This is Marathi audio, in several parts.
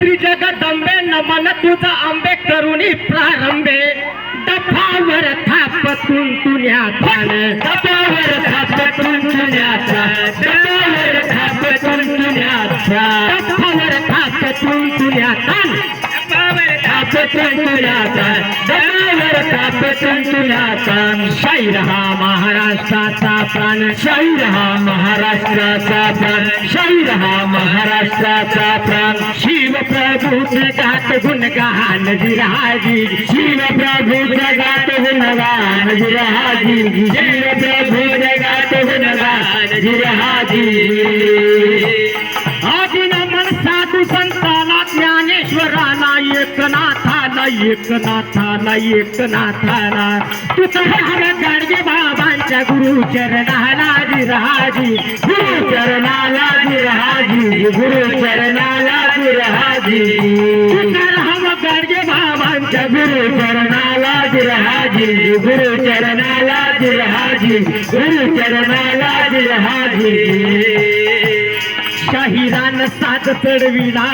जगदंबे नमन तुझा आंबे करुणी प्रारंभे दफावर थापतून तुन्याचा दफावर थापतून तुन्याचा दफावर थापतून तुन्याचा दफावर थापतून तुन्याचा दफावर थापतून तुन्याचा दफावर थापतून तुन्याचा शाहीर हा महाराष्ट्राचा प्राण शाहीर हा महाराष्ट्राचा प्राण शाहीर हा महाराष्ट्राचा प्राण शिव प्रभु जगात गुणगान विराजी शिव प्रभु जगात गुणगान विराजी शिव प्रभु जगात गुणगान विराजी आदि नमन साधू संतांना ज्ञानेश्वराला एकनाथाला एकनाथाला एकनाथाला तुकाराम गाडगे बाबांच्या गुरुचरणाला विराजी गुरुचरणाला विराजी गुरुचरणाला विराजी तुकाराम गाडगे बाबांच्या गुरुचरणाला विराजी गुरुचरणाला विराजी गुरुचरणाला विराजी शाहिरान साथ चढविला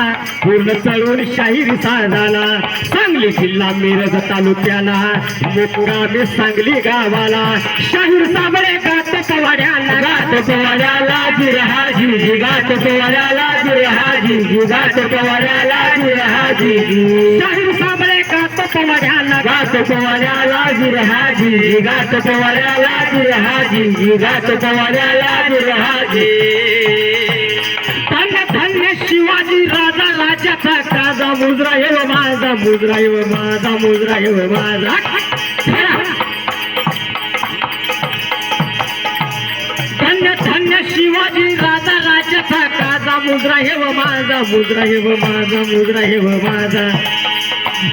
पूर्ण चढून शाहीर साधाला सांगली जिल्हा मिरज तालुक्याला मुक्कामी सांगली गावाला शाहीर साबळे गात पवाड्याला गात पवाड्याला जिरहाजी गात पवाड्याला जिरहाजी गात पवाड्याला जिरहाजी शाहीर साबळे गात पवाड्याला गात पवाड्याला जिरहाजी गात पवाड्याला जिरहाजी गात पवाड्याला जिरहाजी धन्य शिवाजी राजा राजाचा काजा मुजरा हे माझा मुजरा हे माझा मुजरा हे माझा धन्य धन्य शिवाजी राजा राजाचा काजा मुजरा हे माझा मुजरा हे माझा मुजरा हे माझा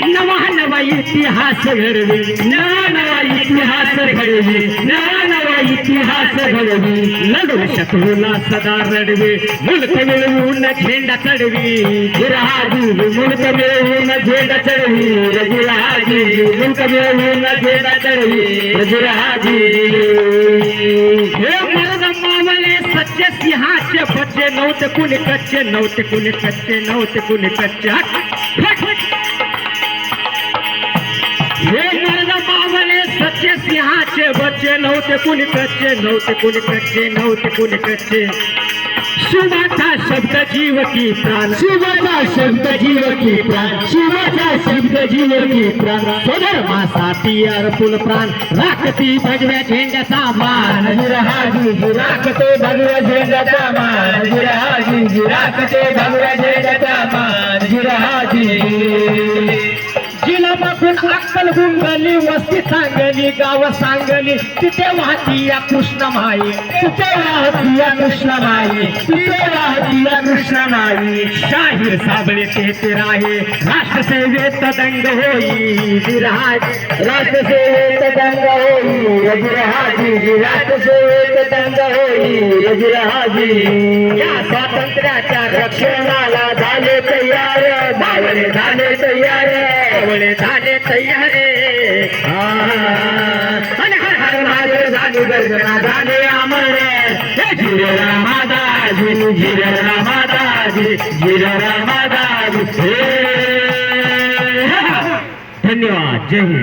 नवा नवा इतिहास घडवी नवा नवा इतिहास घडवी नवा नवा इतिहास घडवी लढू शत्रूला सदा रडवी मुलक मिळवून झेंडा चढवी जिरहाजी मुलक मिळवून झेंडा चढवी जिरहाजी मुलक मिळवून झेंडा चढवी जिरहाजी हे मर्द मावळे सच्चे सिंहाचे बच्चे नव्हते कुणी कच्चे नव्हते कुणी कच्चे नव्हते कुणी कच्चे हे मर्द मावळे सच्चे सिंहाचे बच्चे नव्हते कुणी कच्चे नव्हते कुणी कच्चे नव्हते कुणी कच्चे शिवाचा शब्द जीव की प्राण शिवाचा शब्द जीव की प्राण शिवाचा शब्द जीव की प्राण स्वधर्मासाठी अर्पुन प्राण राखती भगव्या झेंड्याचा मान जिरहाजी राखते भगव्या झेंड्याचा मान जिरहाजी राखते भगव्या झेंड्याचा मान जिरहाजी जिला बघून अक्कल गुंगली वस्ती सांगली गाव सांगली तिथे वाहती या कृष्णमाई तिथे वाहती या कृष्णमाई तिथे वाहती या कृष्णमाई शाहीर साबळे ते राहे राष्ट्रसेवेत दंग होई विराज राष्ट्रसेवेत दंग होई विराजी राष्ट्रसेवेत दंग होई विराजी या स्वातंत्र्याच्या रक्षणाला झाले तयार बावळे झाले तयार झाले तयारे आणि हर हर महादेव झाले गर्जना झाले अमर जिरे रामादाजी जिरे रामादाजी जिरे रामादाजी धन्यवाद जय हिंद।